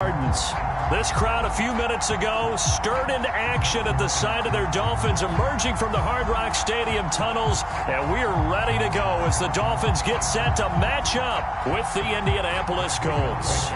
This crowd a few minutes ago stirred into action at the side of their Dolphins emerging from the Hard Rock Stadium tunnels, and we are ready to go as the Dolphins get set to match up with the Indianapolis Colts.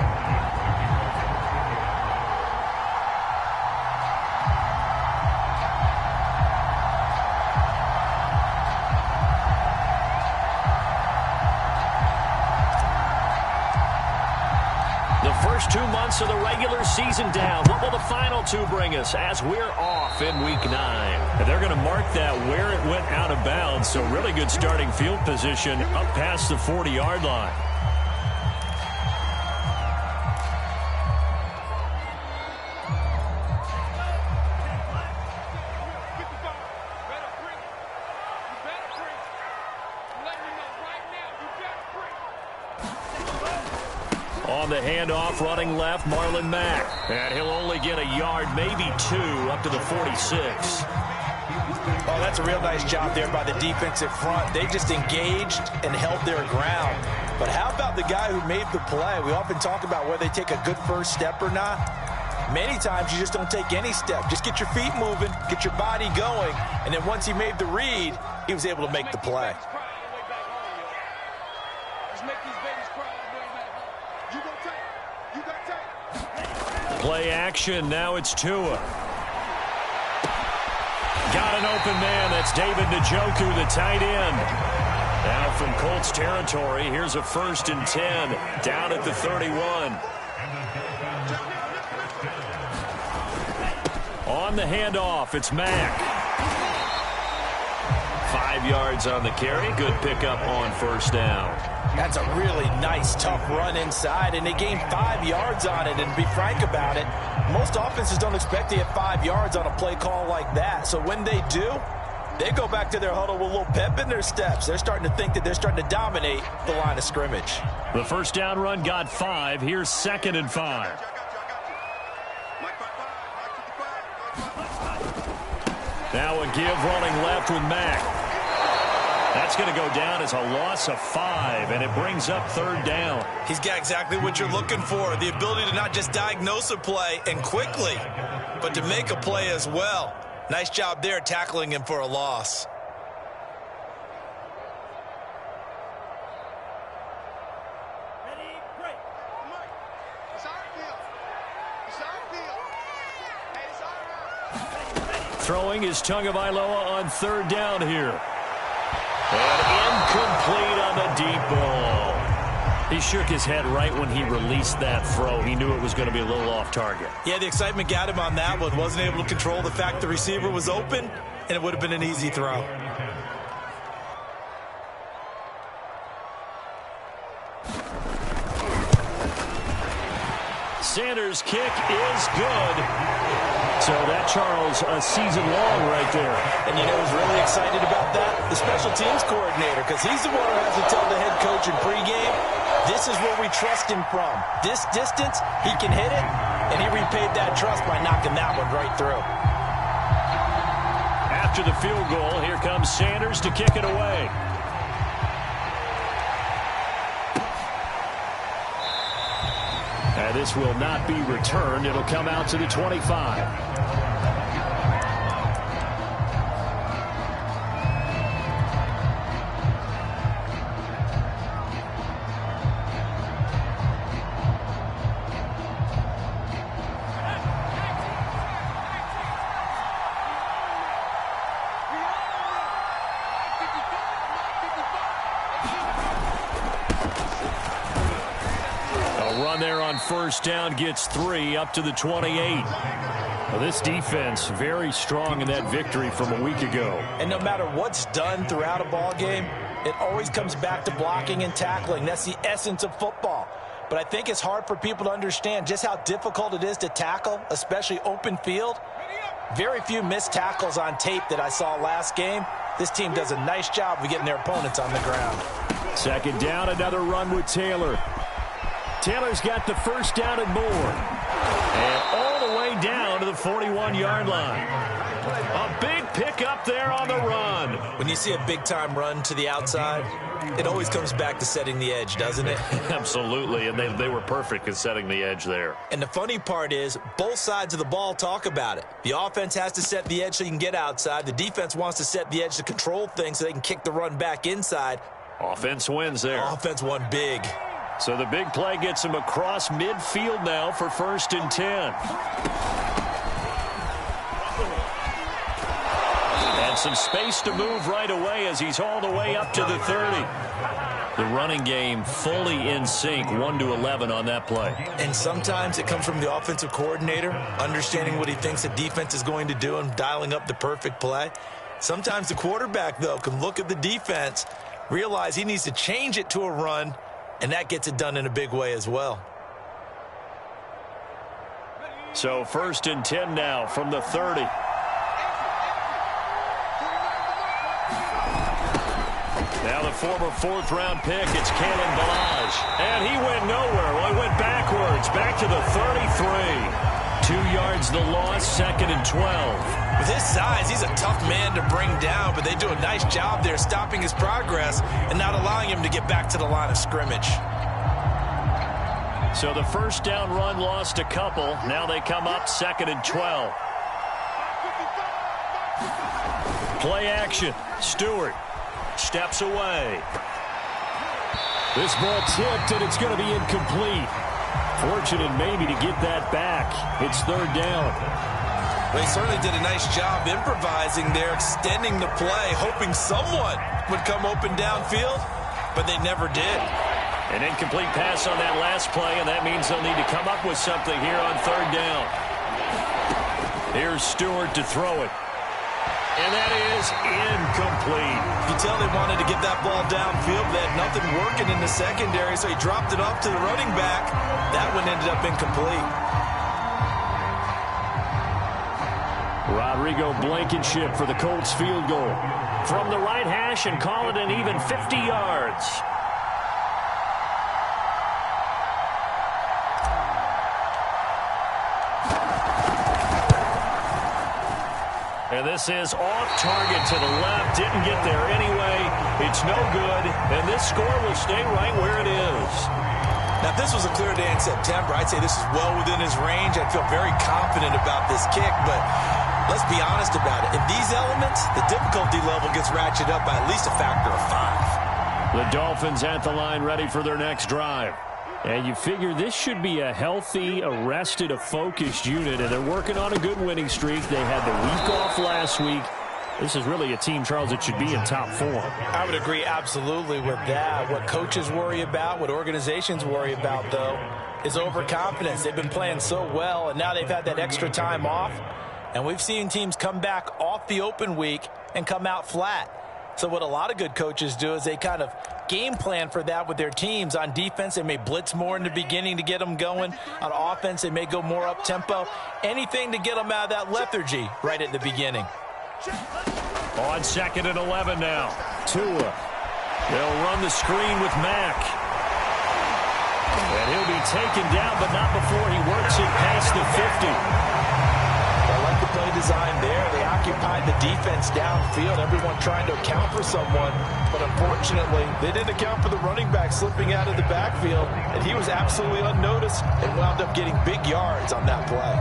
First 2 months of the regular season down. What will the final two bring us as we're off in Week 9? And they're going to mark that where it went out of bounds, so really good starting field position up past the 40-yard line. On the handoff, running left, Marlon Mack. And he'll only get a yard, maybe two, up to the 46. Oh, that's a real nice job there by the defensive front. They just engaged and held their ground. But how about the guy who made the play? We often talk about whether they take a good first step or not. Many times you just don't take any step. Just get your feet moving, get your body going, and then once he made the read, he was able to make the play. Play action, now it's Tua. Got an open man, that's David Njoku, the tight end. Now from Colts territory, here's a 1st and 10, down at the 31. On the handoff, it's Mack. 5 yards on the carry, good pickup on first down. That's a really nice, tough run inside, and they gained 5 yards on it. And to be frank about it, most offenses don't expect to get 5 yards on a play call like that. So when they do, they go back to their huddle with a little pep in their steps. They're starting to think that they're starting to dominate the line of scrimmage. The first down run got 5. Here's 2nd and 5. Now a give running left with Mack. That's going to go down as a loss of 5, and it brings up 3rd down. He's got exactly what you're looking for, the ability to not just diagnose a play and quickly, but to make a play as well. Nice job there tackling him for a loss. Throwing is Tagovailoa on 3rd down here. And incomplete on the deep ball. He shook his head right when he released that throw. He knew it was going to be a little off target. Yeah, the excitement got him on that one. Wasn't able to control the fact the receiver was open, and it would have been an easy throw. Sanders' kick is good. So that, Charles, a season long right there. And you know who's really excited about that? The special teams coordinator, because he's the one who has to tell the head coach in pregame, this is where we trust him from. This distance, he can hit it, and he repaid that trust by knocking that one right through. After the field goal, here comes Sanders to kick it away. This will not be returned. It'll come out to the 25. Run there on first down gets 3 up to the 28. Well, this defense very strong in that victory from a week ago. And no matter what's done throughout a ball game, it always comes back to blocking and tackling. That's the essence of football. But I think it's hard for people to understand just how difficult it is to tackle, especially open field. Very few missed tackles on tape that I saw last game. This team does a nice job of getting their opponents on the ground. 2nd down, another run with Taylor. Taylor's got the first down and more. And all the way down to the 41-yard line. A big pickup there on the run. When you see a big-time run to the outside, it always comes back to setting the edge, doesn't it? Absolutely, and they were perfect in setting the edge there. And the funny part is, both sides of the ball talk about it. The offense has to set the edge so you can get outside. The defense wants to set the edge to control things so they can kick the run back inside. Offense wins there. Offense won big. So the big play gets him across midfield now for 1st and 10. And some space to move right away as he's all the way up to the 30. The running game fully in sync, 1-11 on that play. And sometimes it comes from the offensive coordinator, understanding what he thinks the defense is going to do and dialing up the perfect play. Sometimes the quarterback, though, can look at the defense, realize he needs to change it to a run, and that gets it done in a big way as well. So 1st and 10 now from the 30. Now the former 4th-round pick, it's Kalen Ballage. And he went nowhere. Well, he went backwards, back to the 33. 2 yards the loss, 2nd and 12. With his size, he's a tough man to bring down, but they do a nice job there stopping his progress and not allowing him to get back to the line of scrimmage. So the 1st down run lost a couple. Now they come up 2nd and 12. Play action. Stewart steps away. This ball tipped, and it's going to be incomplete. Fortunate maybe to get that back. It's 3rd down. They certainly did a nice job improvising there, extending the play, hoping someone would come open downfield, but they never did. An incomplete pass on that last play, and that means they'll need to come up with something here on 3rd down. Here's Stewart to throw it. And that is incomplete. You can tell they wanted to get that ball downfield. They had nothing working in the secondary, so he dropped it off to the running back. That one ended up incomplete. Rodrigo Blankenship for the Colts field goal. From the right hash and call it an even 50 yards. And this is off target to the left. Didn't get there anyway. It's no good. And this score will stay right where it is. Now, if this was a clear day in September, I'd say this is well within his range. I'd feel very confident about this kick. But let's be honest about it. In these elements, the difficulty level gets ratcheted up by at least a factor of 5. The Dolphins at the line ready for their next drive. And you figure this should be a healthy, arrested, a focused unit, and they're working on a good winning streak. They had the week off last week. This is really a team, Charles, that should be in top form. I would agree absolutely with that. What coaches worry about, what organizations worry about, though, is overconfidence. They've been playing so well, and now they've had that extra time off. And we've seen teams come back off the open week and come out flat. So what a lot of good coaches do is they kind of game plan for that with their teams. On defense, they may blitz more in the beginning to get them going. On offense, they may go more up-tempo. Anything to get them out of that lethargy right at the beginning. On 2nd and 11 now. Tua. They'll run the screen with Mack. And he'll be taken down, but not before he works it past the 50. I like the play design there. They occupied the defense downfield, everyone trying to account for someone. But unfortunately, they didn't account for the running back slipping out of the backfield. And he was absolutely unnoticed and wound up getting big yards on that play.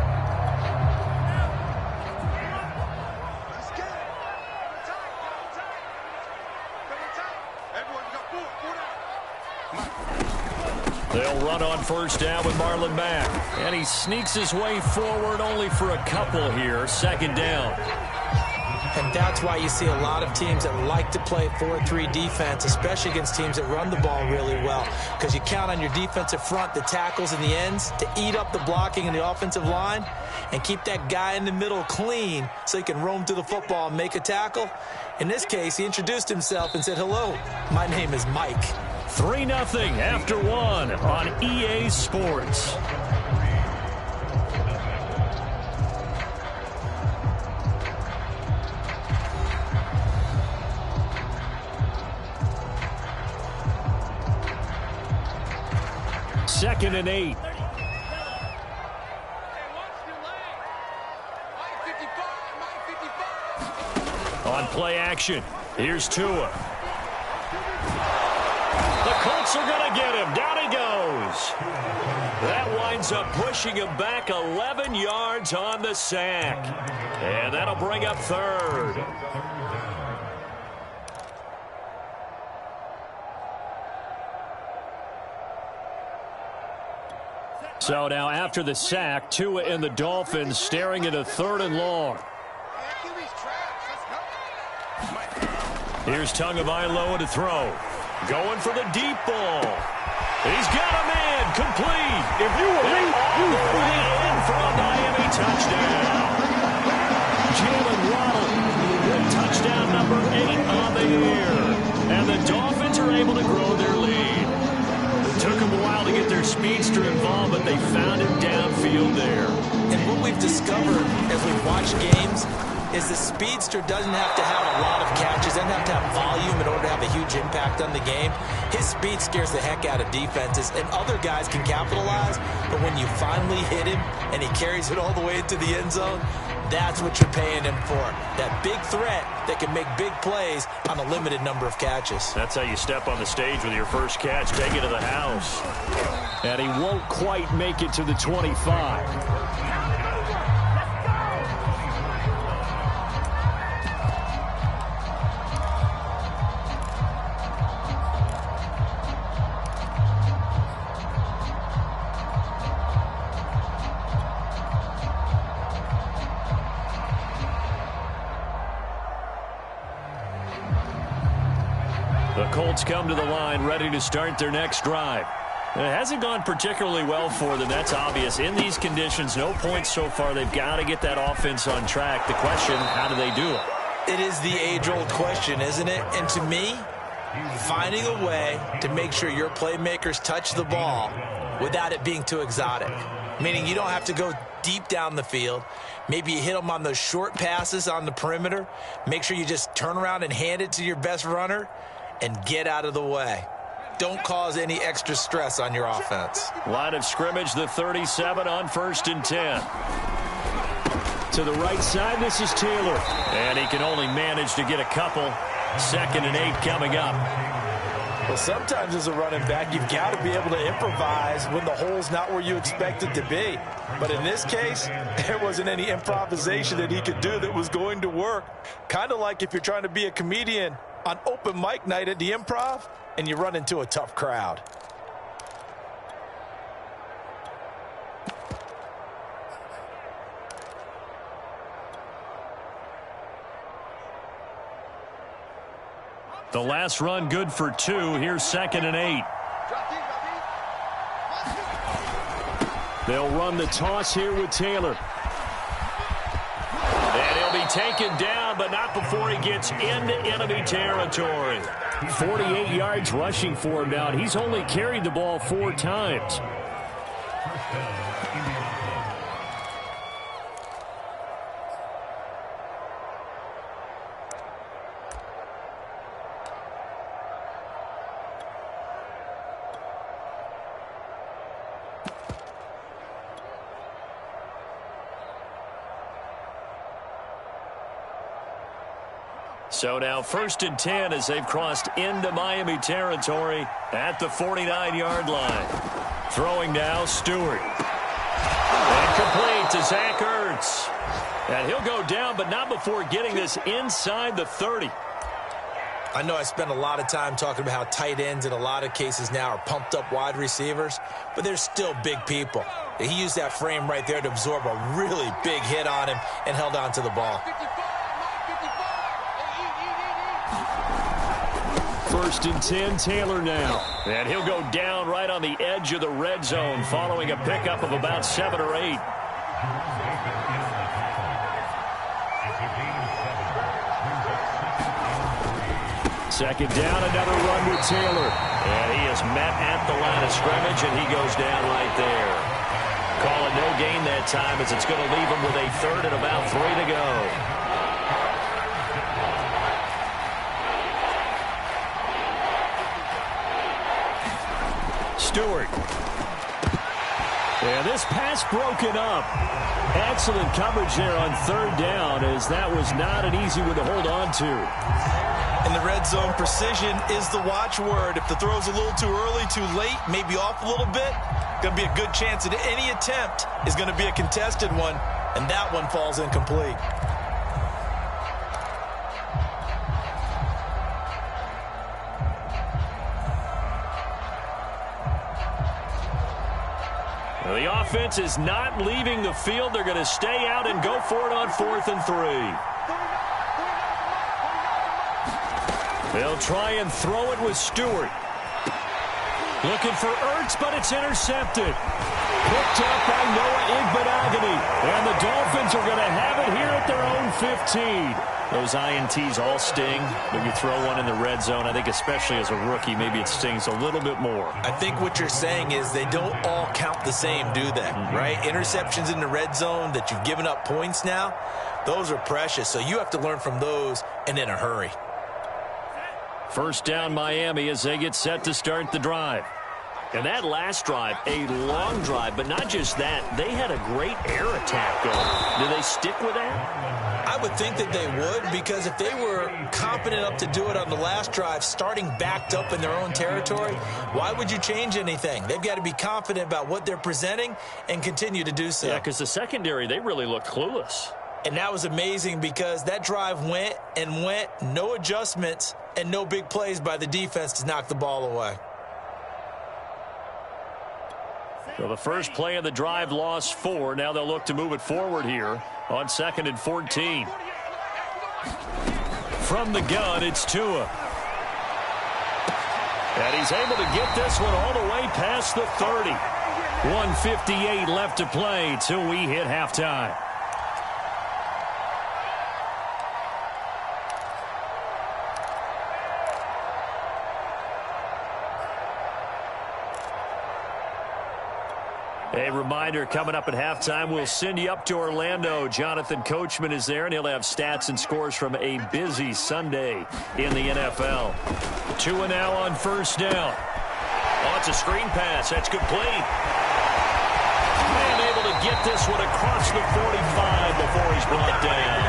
They'll run on 1st down with Marlon Mack. And he sneaks his way forward only for a couple here. 2nd down. And that's why you see a lot of teams that like to play 4-3 defense, especially against teams that run the ball really well. Because you count on your defensive front, the tackles and the ends, to eat up the blocking in the offensive line and keep that guy in the middle clean so he can roam through the football and make a tackle. In this case, he introduced himself and said, "Hello, my name is Mike." 3-0 after 1 on EA Sports. Second and 8. On play action, here's Tua. The Colts are going to get him. Down he goes. That winds up pushing him back 11 yards on the sack. And that'll bring up third. So now after the sack, Tua and the Dolphins staring at a 3rd and long. Here's Tagovailoa to throw. Going for the deep ball. He's got a man complete. If you were me, you would in for a Miami touchdown. Jalen Waddle with touchdown number 8 on the year. And the Dolphins are able to grow their lead. It took them a while to get their speedster involved, but they found him downfield there. And what we've discovered as we've watched games is the speedster doesn't have to have a lot of catches, doesn't have to have volume in order to have a huge impact on the game. His speed scares the heck out of defenses, and other guys can capitalize, but when you finally hit him and he carries it all the way into the end zone, that's what you're paying him for. That big threat that can make big plays on a limited number of catches. That's how you step on the stage with your first catch, take it to the house. And he won't quite make it to the 25. The Colts come to the line ready to start their next drive. It hasn't gone particularly well for them. That's obvious. In these conditions, no points so far. They've got to get that offense on track. The question, how do they do it? It is the age-old question, isn't it? And to me, finding a way to make sure your playmakers touch the ball without it being too exotic. Meaning you don't have to go deep down the field. Maybe you hit them on those short passes on the perimeter. Make sure you just turn around and hand it to your best runner and get out of the way. Don't cause any extra stress on your offense. Line of scrimmage, the 37 on 1st and 10. To the right side, this is Taylor. And he can only manage to get a couple. 2nd and 8 coming up. Well, sometimes as a running back, you've got to be able to improvise when the hole's not where you expect it to be. But in this case, there wasn't any improvisation that he could do that was going to work. Kind of like if you're trying to be a comedian on open mic night at the Improv and you run into a tough crowd. The last run good for 2. Here's 2nd and 8. They'll run the toss here with Taylor. And he'll be taken down, but not before he gets into enemy territory. 48 yards rushing for him now, and he's only carried the ball 4 times. So now 1st and 10 as they've crossed into Miami territory at the 49-yard line. Throwing now, Stewart. And complete to Zach Ertz. And he'll go down, but not before getting this inside the 30. I know I spent a lot of time talking about how tight ends in a lot of cases now are pumped up wide receivers, but they're still big people. He used that frame right there to absorb a really big hit on him and held on to the ball. 1st and 10, Taylor now. And he'll go down right on the edge of the red zone following a pickup of about 7 or 8. Second down, another run with Taylor. And he is met at the line of scrimmage, and he goes down right there. Call it no gain that time as it's going to leave him with a 3rd and about 3 to go. Stewart. And this pass broken up. Excellent coverage there on third down, as that was not an easy one to hold on to. In the red zone, precision is the watchword. If the throw's a little too early, too late, maybe off a little bit, going to be a good chance that any attempt is going to be a contested one, and that one falls incomplete. The offense is not leaving the field. They're going to stay out and go for it on 4th and 3. They'll try and throw it with Stewart. Looking for Ertz, but it's intercepted. Picked up by Noah Igbenogany. And the Dolphins are going to have it here at their own 15. Those INTs all sting when you throw one in the red zone. I think especially as a rookie, maybe it stings a little bit more. I think what you're saying is they don't all count the same, do they? Right? Interceptions in the red zone that you've given up points now, those are precious. So you have to learn from those and in a hurry. First down Miami as they get set to start the drive. And that last drive, a long drive, but not just that. They had a great air attack going. Do they stick with that? I would think that they would, because if they were competent enough to do it on the last drive, starting backed up in their own territory, why would you change anything? They've got to be confident about what they're presenting and continue to do so. Yeah, because the secondary, they really looked clueless. And that was amazing because that drive went and went, no adjustments, and no big plays by the defense to knock the ball away. So the first play of the drive lost 4. Now they'll look to move it forward here on 2nd and 14. From the gun, it's Tua. And he's able to get this one all the way past the 30. 1:58 left to play till we hit halftime. A reminder, coming up at halftime, we'll send you up to Orlando. Jonathan Coachman is there, and he'll have stats and scores from a busy Sunday in the NFL. Tua now on first down. Oh, it's a screen pass. That's complete. And able to get this one across the 45 before he's brought down.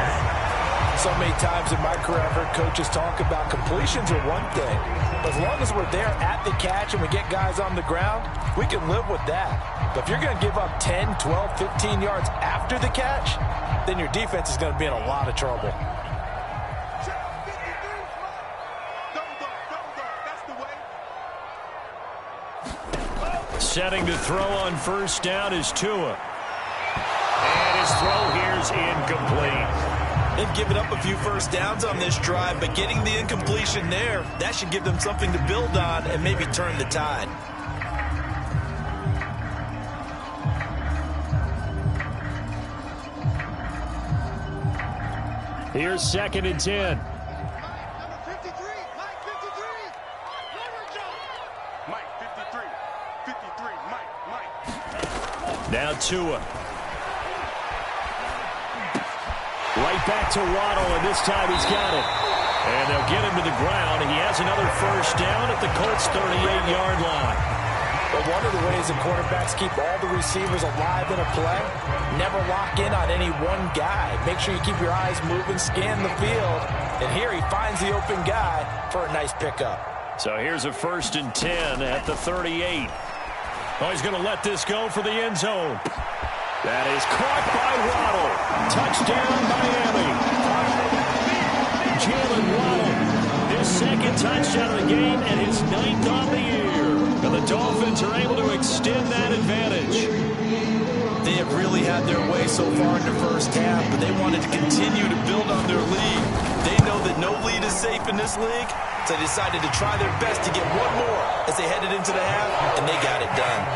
So many times in my career, I've heard coaches talk about completions are one thing. But as long as we're there at the catch and we get guys on the ground, we can live with that. But if you're going to give up 10, 12, 15 yards after the catch, then your defense is going to be in a lot of trouble. Setting to throw on first down is Tua. And his throw here's incomplete. They've given up a few first downs on this drive, but getting the incompletion there, that should give them something to build on and maybe turn the tide. Here's 2nd and 10. Now Tua. Right back to Waddle, and this time he's got it. And they'll get him to the ground. He has another first down at the Colts' 38-yard line. But one of the ways that quarterbacks keep all the receivers alive in a play, never lock in on any one guy. Make sure you keep your eyes moving, scan the field. And here he finds the open guy for a nice pickup. So here's a 1st and 10 at the 38. Oh, he's going to let this go for the end zone. That is caught by Waddle. Touchdown, Miami. Jalen Waddle, his 2nd touchdown of the game and his 9th on the year. And the Dolphins are able to extend that advantage. They have really had their way so far in the first half, but they wanted to continue to build on their lead. They know that no lead is safe in this league, so they decided to try their best to get one more as they headed into the half, and they got it done.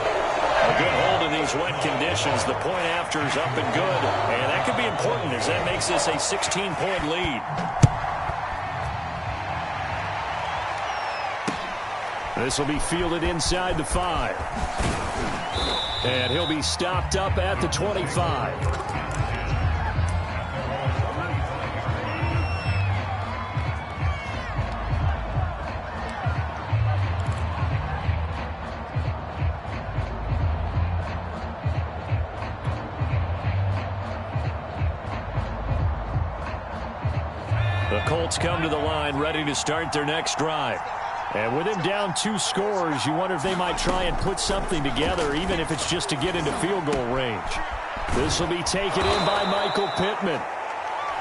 A good hold in these wet conditions. The point after is up and good. And that could be important as that makes this a 16-point lead. This will be fielded inside the 5. And he'll be stopped up at the 25. The Colts come to the line ready to start their next drive. And with him down 2 scores, you wonder if they might try and put something together, even if it's just to get into field goal range. This will be taken in by Michael Pittman.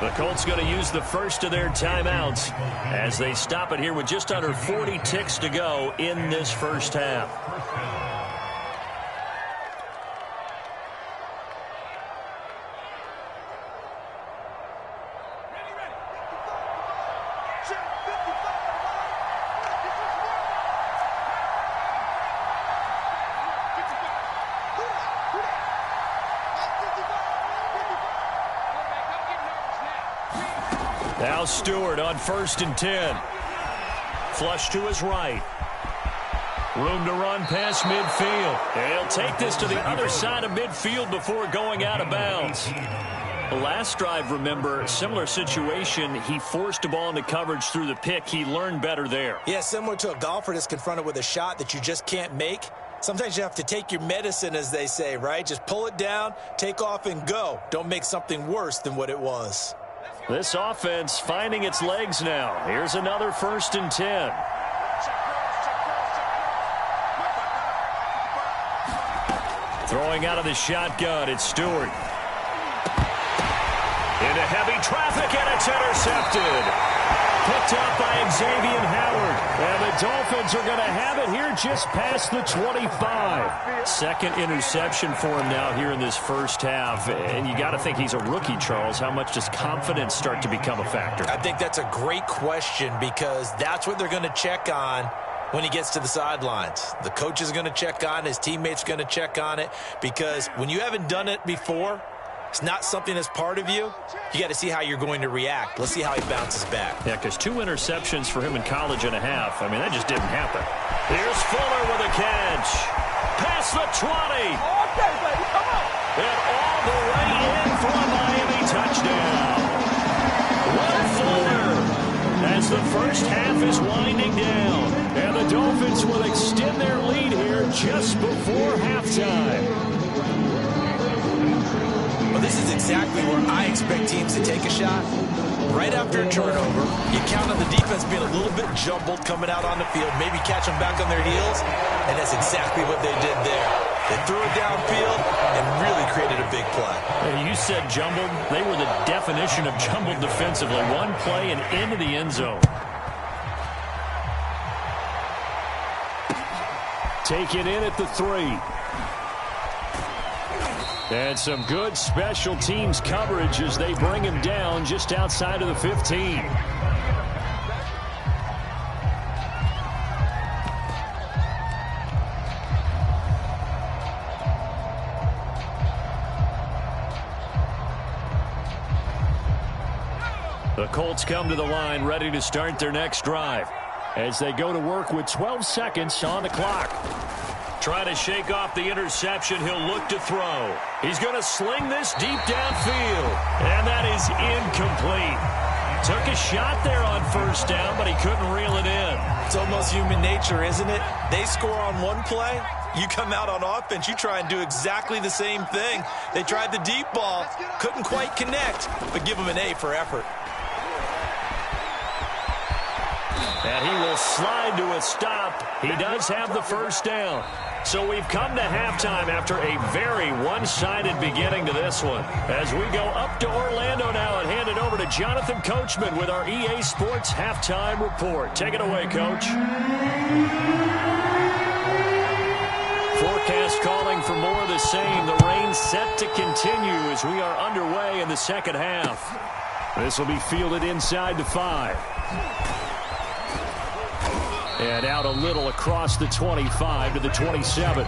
The Colts going to use the first of their timeouts as they stop it here with just under 40 ticks to go in this first half. Now Stewart on 1st and 10. Flush to his right. Room to run past midfield. And he'll take this to the other side of midfield before going out of bounds. The last drive, remember, similar situation. He forced a ball into coverage through the pick. He learned better there. Yeah, similar to a golfer that's confronted with a shot that you just can't make. Sometimes you have to take your medicine, as they say, right? Just pull it down, take off, and go. Don't make something worse than what it was. This offense finding its legs now. Here's another 1st and 10. Throwing out of the shotgun, it's Stewart. Into heavy traffic, and it's intercepted. Picked up by Xavier Howard. And the Dolphins are going to have it here just past the 25. Second interception for him now here in this first half. And you got to think he's a rookie, Charles. How much does confidence start to become a factor? I think that's a great question because that's what they're going to check on when he gets to the sidelines. The coach is going to check on it. His teammates are going to check on it because when you haven't done it before, it's not something that's part of you. You got to see how you're going to react. Let's see how he bounces back. Yeah, because 2 interceptions for him in college and a half. I mean, that just didn't happen. Here's Fuller with a catch. Past the 20. Okay, baby, come on. And all the way in for a Miami touchdown. Will Fuller as the first half is winding down. And the Dolphins will extend their lead here just before halftime. Well, this is exactly where I expect teams to take a shot. Right after a turnover, you count on the defense being a little bit jumbled coming out on the field, maybe catch them back on their heels, and that's exactly what they did there. They threw it downfield and really created a big play. Hey, you said jumbled. They were the definition of jumbled defensively. One play and into the end zone. Take it in at the 3. And some good special teams coverage as they bring him down just outside of the 15. The Colts come to the line ready to start their next drive as they go to work with 12 seconds on the clock. Trying to shake off the interception, he'll look to throw. He's going to sling this deep downfield, and that is incomplete. Took a shot there on 1st down, but he couldn't reel it in. It's almost human nature, isn't it? They score on one play, you come out on offense, you try and do exactly the same thing. They tried the deep ball, couldn't quite connect, but give them an A for effort. And he will slide to a stop. He does have the 1st down. So we've come to halftime after a very one-sided beginning to this one. As we go up to Orlando now and hand it over to Jonathan Coachman with our EA Sports Halftime Report. Take it away, Coach. Forecast calling for more of the same. The rain set to continue as we are underway in the second half. This will be fielded inside the 5. And out a little across the 25 to the 27.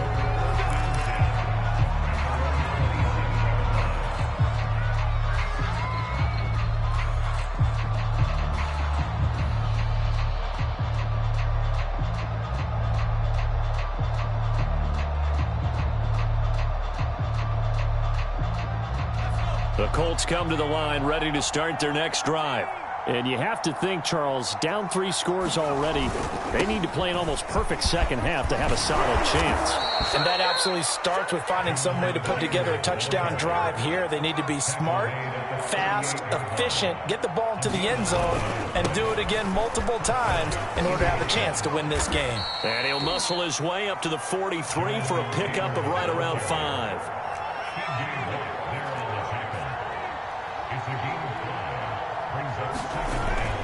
The Colts come to the line ready to start their next drive And you have to think, Charles, down 3 scores already. They need to play an almost perfect second half to have a solid chance. And that absolutely starts with finding some way to put together a touchdown drive here. They need to be smart, fast, efficient, get the ball into the end zone, and do it again multiple times in order to have a chance to win this game. And he'll muscle his way up to the 43 for a pickup of right around 5.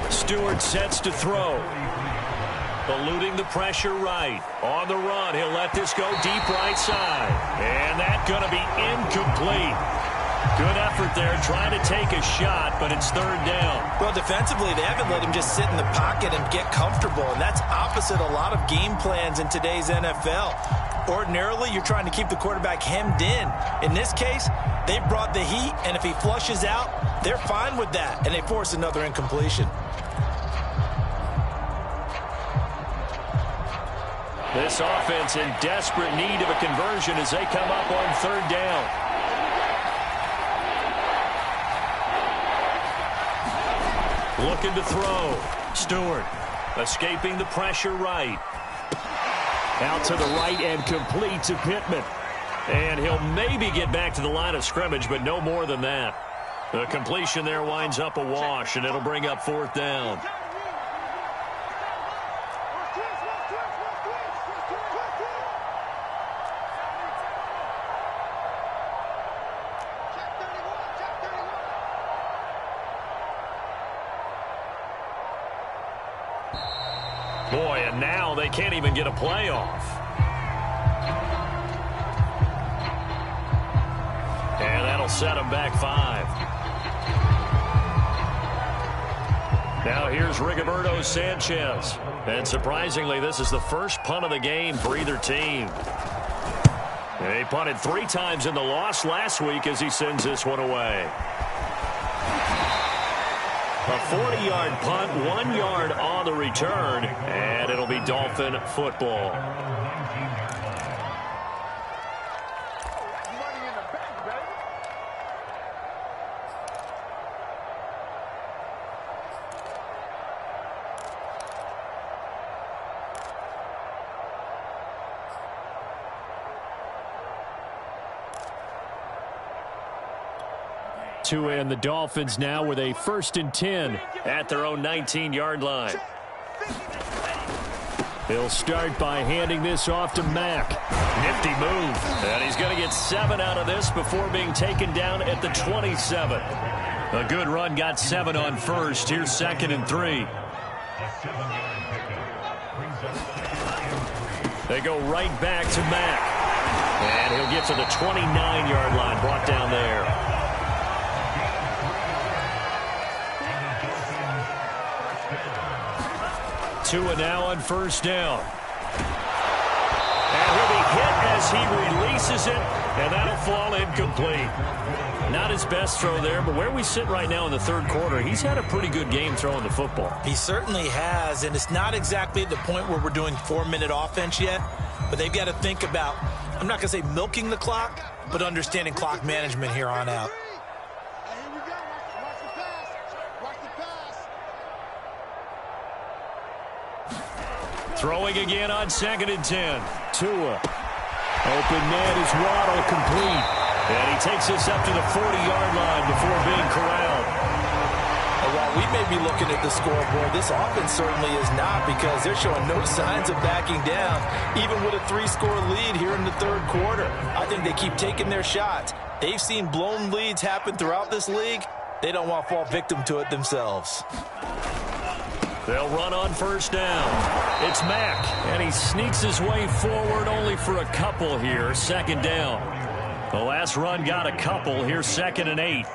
Stewart sets to throw. Eluding the pressure right. On the run, he'll let this go deep right side. And that's going to be incomplete. Good effort there trying to take a shot, but it's 3rd down. Well, defensively, they haven't let him just sit in the pocket and get comfortable, and that's opposite a lot of game plans in today's NFL. Ordinarily, you're trying to keep the quarterback hemmed in. In this case, they brought the heat, and if he flushes out, they're fine with that, and they force another incompletion. This offense in desperate need of a conversion as they come up on 3rd down. Looking to throw. Stewart escaping the pressure right. Out to the right and complete to Pittman. And he'll maybe get back to the line of scrimmage, but no more than that. The completion there winds up a wash, and it'll bring up 4th down. Boy, and now they can't even get a playoff. And that'll set them back 5. Now here's Rigoberto Sanchez. And surprisingly, this is the first punt of the game for either team. They punted 3 times in the loss last week as he sends this one away. A 40-yard punt, 1 yard on the return, and it'll be Dolphin football. To end the Dolphins now with a 1st and 10 at their own 19-yard line. He'll start by handing this off to Mack. Nifty move. And he's going to get 7 out of this before being taken down at the 27. A good run got 7 on 1st. Here's 2nd and 3. They go right back to Mack. And he'll get to the 29-yard line, brought down there. Tua now on 1st down. And he'll be hit as he releases it, and that'll fall incomplete. Not his best throw there, but where we sit right now in the 3rd quarter, he's had a pretty good game throwing the football. He certainly has, and it's not exactly at the point where we're doing 4-minute offense yet, but they've got to think about, I'm not going to say milking the clock, but understanding clock management here on out. Throwing again on 2nd and 10. Tua. Open man is Waddle, complete. And he takes this up to the 40-yard line before being corralled. And while we may be looking at the scoreboard, this offense certainly is not, because they're showing no signs of backing down, even with a 3-score lead here in the 3rd quarter. I think they keep taking their shots. They've seen blown leads happen throughout this league. They don't want to fall victim to it themselves. They'll run on 1st down. It's Mack, and he sneaks his way forward only for a couple here. 2nd down. The last run got a couple. Here's 2nd and 8.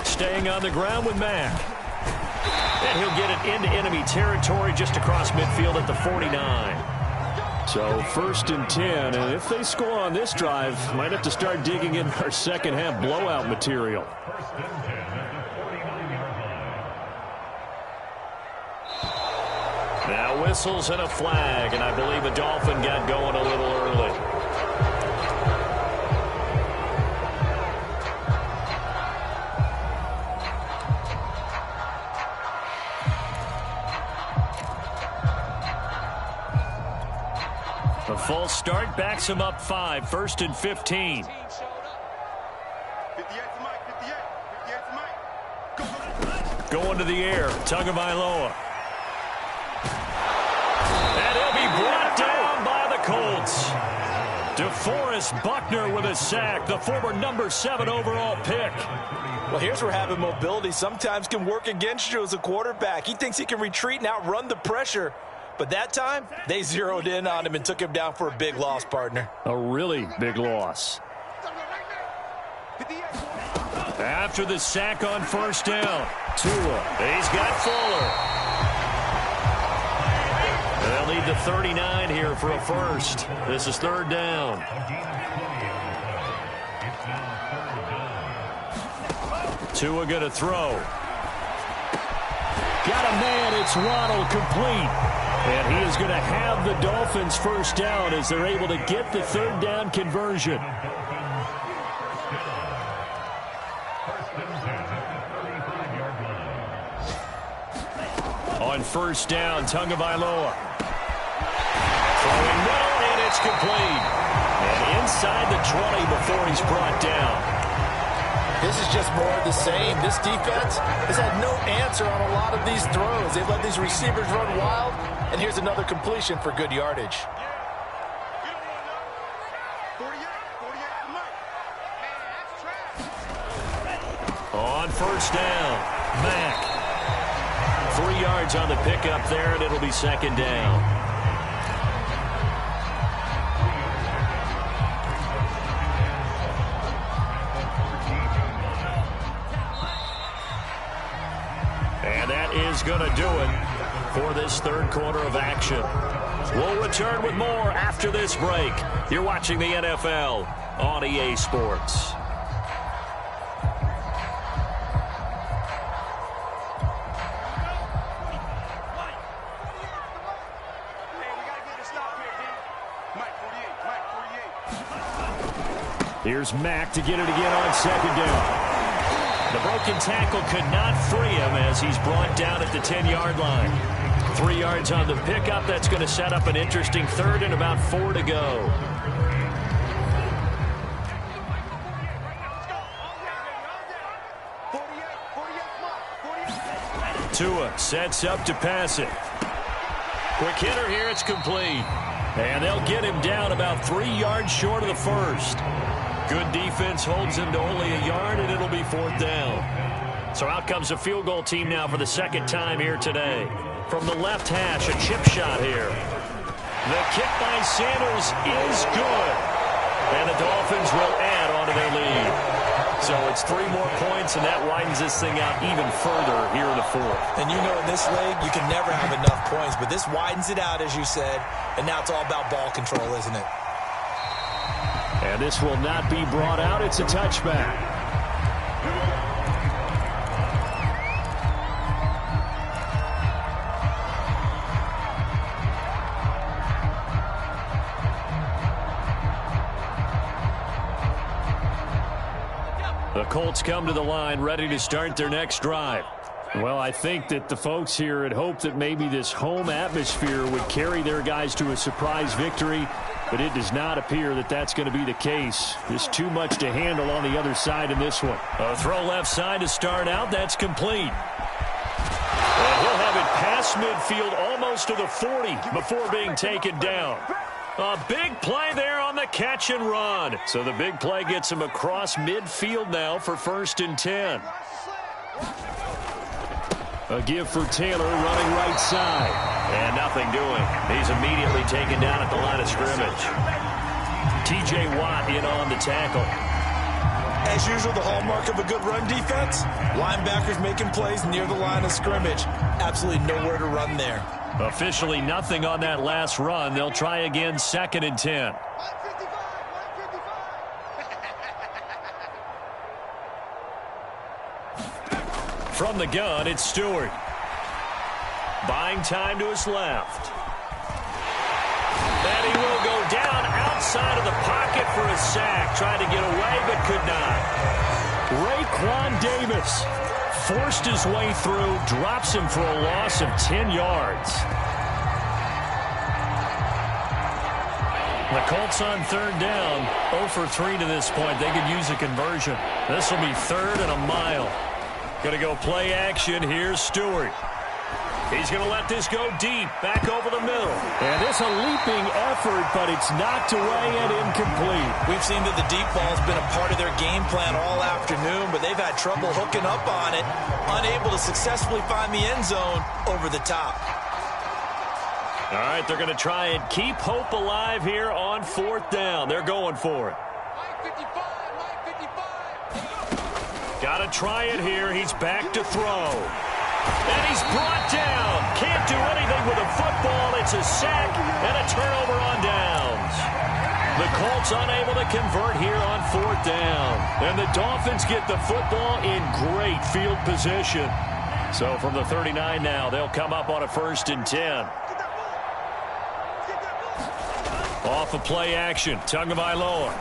Staying on the ground with Mack. And he'll get it into enemy territory just across midfield at the 49. So 1st and 10, and if they score on this drive, might have to start digging in our second half blowout material. Now whistles and a flag, and I believe the Dolphin got going a little early. A false start backs him up 5, 1st and 15. Going to the air, Tagovailoa. And he'll be brought down by the Colts. DeForest Buckner with a sack, the former number 7 overall pick. Well, here's where having mobility sometimes can work against you as a quarterback. He thinks he can retreat and outrun the pressure. But that time, they zeroed in on him and took him down for a big loss, partner. A really big loss. After the sack on 1st down, Tua. He's got Fuller. They'll need the 39 here for a first. This is 3rd down. Tua going to throw. Got a man. It's Waddle, complete. And he is going to have the Dolphins 1st down as they're able to get the 3rd down conversion. On 1st down, Tagovailoa. Throwing middle, and it's complete. And inside the 20 before he's brought down. This is just more of the same. This defense has had no answer on a lot of these throws. They've let these receivers run wild, and here's another completion for good yardage. On 1st down, Mack. 3 yards on the pickup there, and it'll be 2nd down. And that is going to do it for this 3rd quarter of action. We'll return with more after this break. You're watching the NFL on EA Sports. Here's Mack to get it again on 2nd down. The broken tackle could not free him as he's brought down at the 10-yard line. 3 yards on the pickup. That's going to set up an interesting 3rd and about 4 to go. Tua sets up to pass it. Quick hitter here. It's complete. And they'll get him down about 3 yards short of the 1st. Good defense holds him to only a yard, and it'll be 4th down. So out comes a field goal team now for the 2nd time here today. From the left hash, a chip shot here. The kick by Sanders is good. And the Dolphins will add on to their lead. So it's 3 more points, and that widens this thing out even further here in the 4th. And you know in this league, you can never have enough points, but this widens it out, as you said, and now it's all about ball control, isn't it? And this will not be brought out. It's a touchback. The Colts come to the line ready to start their next drive. Well, I think that the folks here had hoped that maybe this home atmosphere would carry their guys to a surprise victory, but it does not appear that that's going to be the case. There's too much to handle on the other side in this one. A throw left side to start out. That's complete. And he'll have it past midfield almost to the 40 before being taken down. A big play there on the catch and run. So the big play gets him across midfield now for 1st and 10. A give for Taylor running right side. And nothing doing. He's immediately taken down at the line of scrimmage. T.J. Watt in on the tackle. As usual, the hallmark of a good run defense, linebackers making plays near the line of scrimmage. Absolutely nowhere to run there. Officially nothing on that last run. They'll try again 2nd and 10. From the gun, it's Stewart. Buying time to his left. And he will go down outside of the pocket for a sack. Tried to get away, but could not. Raekwon Davis forced his way through, drops him for a loss of 10 yards. The Colts on third down, 0 for 3 to this point. They could use a conversion. This will be 3rd and a mile. Going to go play action. Here's Stewart. He's going to let this go deep, back over the middle. And it's a leaping effort, but it's knocked away and incomplete. We've seen that the deep ball's been a part of their game plan all afternoon, but they've had trouble hooking up on it, unable to successfully find the end zone over the top. All right, they're going to try and keep hope alive here on 4th down. They're going for it. Got to try it here. He's back to throw. And he's brought down. Can't do anything with the football. It's a sack and a turnover on downs. The Colts unable to convert here on 4th down. And the Dolphins get the football in great field position. So from the 39 now, they'll come up on a 1st and 10. Off of play action, Tagovailoa.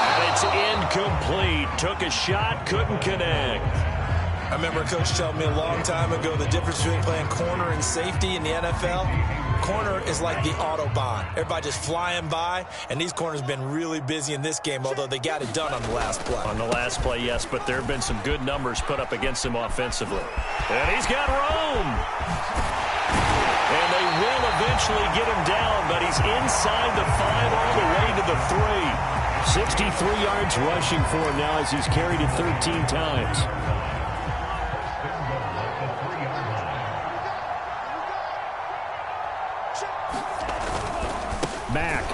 And it's incomplete. Took a shot, couldn't connect. I remember a coach telling me a long time ago the difference between playing corner and safety in the NFL. Corner is like the Autobahn. Everybody just flying by, and these corners have been really busy in this game, although they got it done on the last play. On the last play, yes, but there have been some good numbers put up against him offensively. And he's got room. And they will eventually get him down, but he's inside the 5 all the way to the 3. 63 yards rushing for him now as he's carried it 13 times. Back.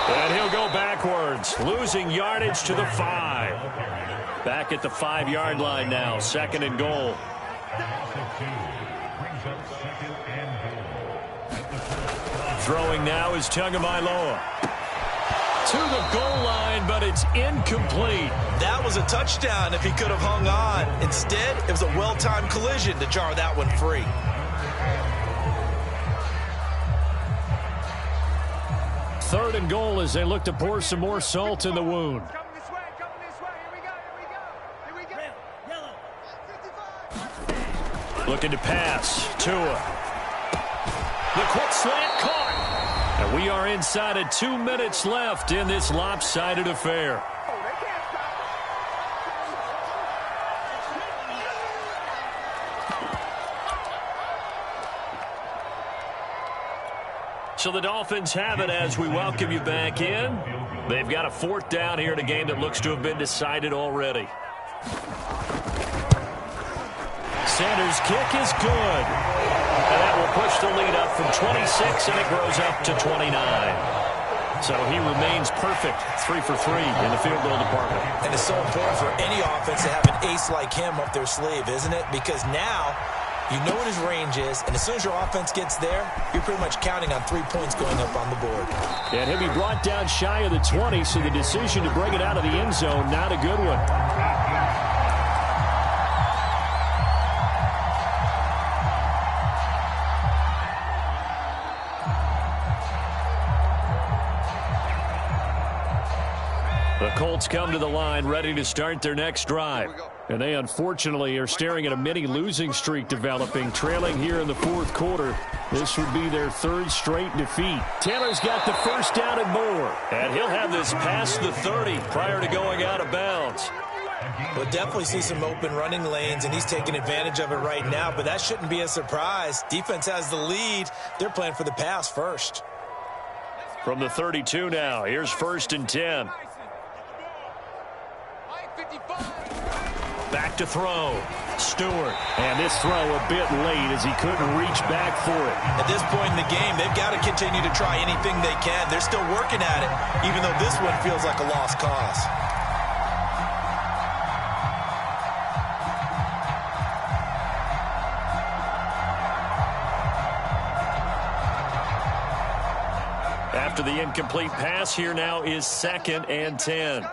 And he'll go backwards, losing yardage to the 5. Back at the 5-yard line now, 2nd and goal. Throwing now is Tagovailoa. To the goal line, but it's incomplete. That was a touchdown if he could have hung on. Instead, it was a well-timed collision to jar that one free. Third and goal as they look to pour some more salt in the wound. Coming this way, here we go. Looking to pass. Tua. The quick slant caught. And we are inside of 2 minutes left in this lopsided affair. So the Dolphins have it as we welcome you back in. They've got a 4th down here in a game that looks to have been decided already. Sanders' kick is good. And that will push the lead up from 26, and it grows up to 29. So he remains perfect, 3 for 3 in the field goal department. And it's so important for any offense to have an ace like him up their sleeve, isn't it? Because now you know what his range is, and as soon as your offense gets there, you're pretty much counting on 3 points going up on the board. And he'll be brought down shy of the 20, so the decision to bring it out of the end zone, not a good one. The Colts come to the line ready to start their next drive. And they unfortunately are staring at a mini losing streak developing, trailing here in the 4th quarter. This would be their 3rd straight defeat. Taylor's got the 1st down and more. And he'll have this past the 30 prior to going out of bounds. We'll definitely see some open running lanes, and he's taking advantage of it right now, but that shouldn't be a surprise. Defense has the lead. They're playing for the pass first. From the 32 now, here's 1st and 10. Back to throw. Stewart. And this throw a bit late as he couldn't reach back for it. At this point in the game, they've got to continue to try anything they can. They're still working at it, even though this one feels like a lost cause. After the incomplete pass, here now is 2nd and 10.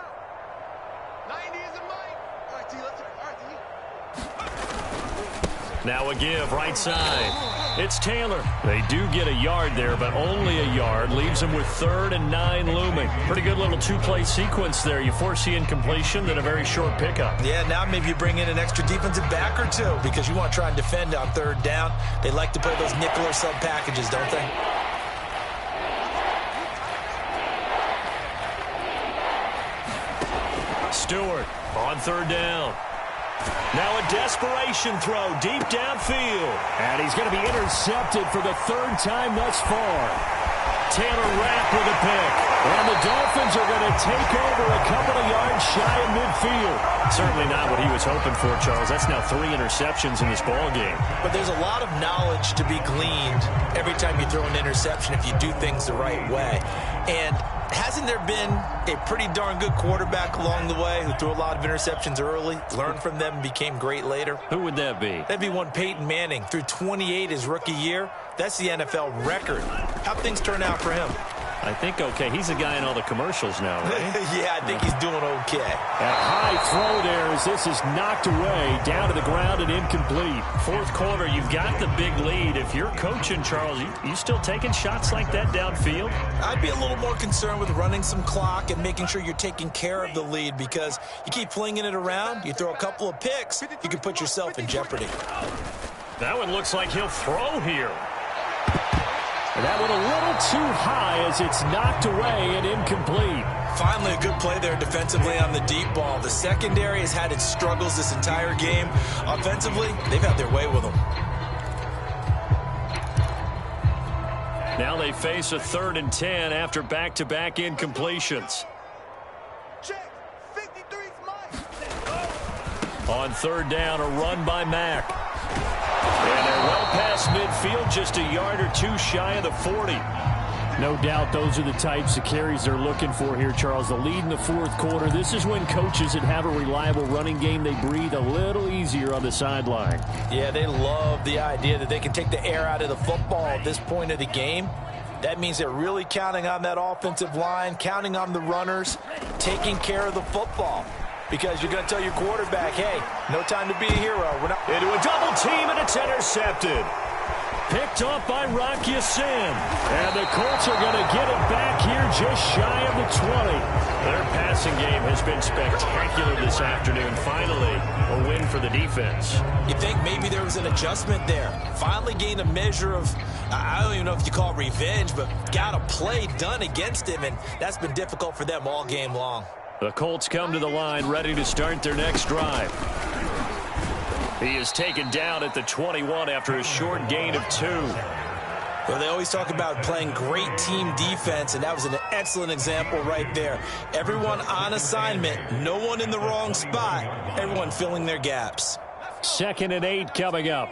Now a give, right side. It's Taylor. They do get a yard there, but only a yard. Leaves them with 3rd and 9 looming. Pretty good little 2-play sequence there. You force the incompletion, then a very short pickup. Yeah, now maybe you bring in an extra defensive back or 2 because you want to try and defend on 3rd down. They like to play those nickel or sub packages, don't they? Stewart on third down. Now a desperation throw deep downfield. And he's going to be intercepted for the third time thus far. Taylor Rapp with a pick. And the Dolphins are going to take over a couple of yards shy of midfield. Certainly not what he was hoping for, Charles. That's now 3 interceptions in this ball game. But there's a lot of knowledge to be gleaned every time you throw an interception if you do things the right way. And hasn't there been a pretty darn good quarterback along the way who threw a lot of interceptions early, learned from them, and became great later? Who would that be? That'd be one Peyton Manning. Threw 28 his rookie year. That's the NFL record. How'd things turn out for him? I think okay. He's the guy in all the commercials now, right? Yeah, I think he's doing okay. A high throw there as this is knocked away, down to the ground and incomplete. Fourth quarter, you've got the big lead. If you're coaching, Charles, you still taking shots like that downfield? I'd be a little more concerned with running some clock and making sure you're taking care of the lead, because you keep flinging it around, you throw a couple of picks, you can put yourself in jeopardy. That one looks like he'll throw here. That one a little too high as it's knocked away and incomplete. Finally, a good play there defensively on the deep ball. The secondary has had its struggles this entire game. Offensively, they've had their way with them. Now they face a 3rd and 10 after back-to-back incompletions. Check. 53's Mike. On third down, a run by Mack. And they're well past midfield, just a yard or 2 shy of the 40. No doubt those are the types of carries they're looking for here, Charles. The lead in the fourth quarter. This is when coaches that have a reliable running game, they breathe a little easier on the sideline. Yeah, they love the idea that they can take the air out of the football at this point of the game. That means they're really counting on that offensive line, counting on the runners, taking care of the football. Because you're going to tell your quarterback, hey, no time to be a hero. We're not into a double team, and it's intercepted. Picked off by Rock Ya-Sin. And the Colts are going to get it back here just shy of the 20. Their passing game has been spectacular this afternoon. Finally, a win for the defense. You think maybe there was an adjustment there. Finally gained a measure of, I don't even know if you call it revenge, but got a play done against him, and that's been difficult for them all game long. The Colts come to the line ready to start their next drive. He is taken down at the 21 after a short gain of 2. Well, they always talk about playing great team defense, and that was an excellent example right there. Everyone on assignment, no one in the wrong spot, everyone filling their gaps. 2nd and 8 coming up.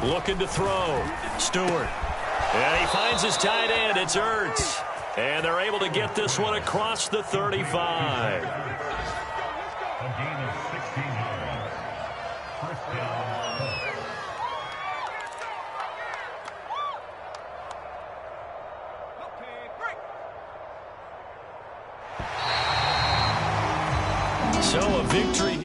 Looking to throw. Stewart. And he finds his tight end. It's Ertz. And they're able to get this one across the 35. So a victory.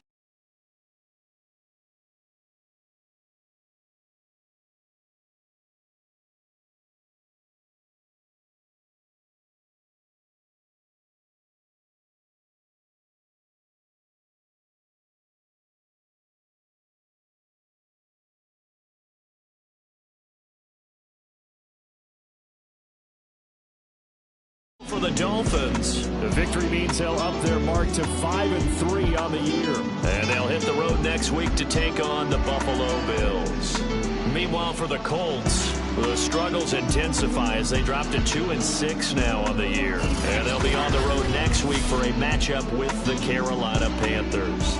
For the Dolphins. The victory means they'll up their mark to 5-3 on the year. And they'll hit the road next week to take on the Buffalo Bills. Meanwhile, for the Colts, the struggles intensify as they drop to 2-6 now on the year. And they'll be on the road next week for a matchup with the Carolina Panthers.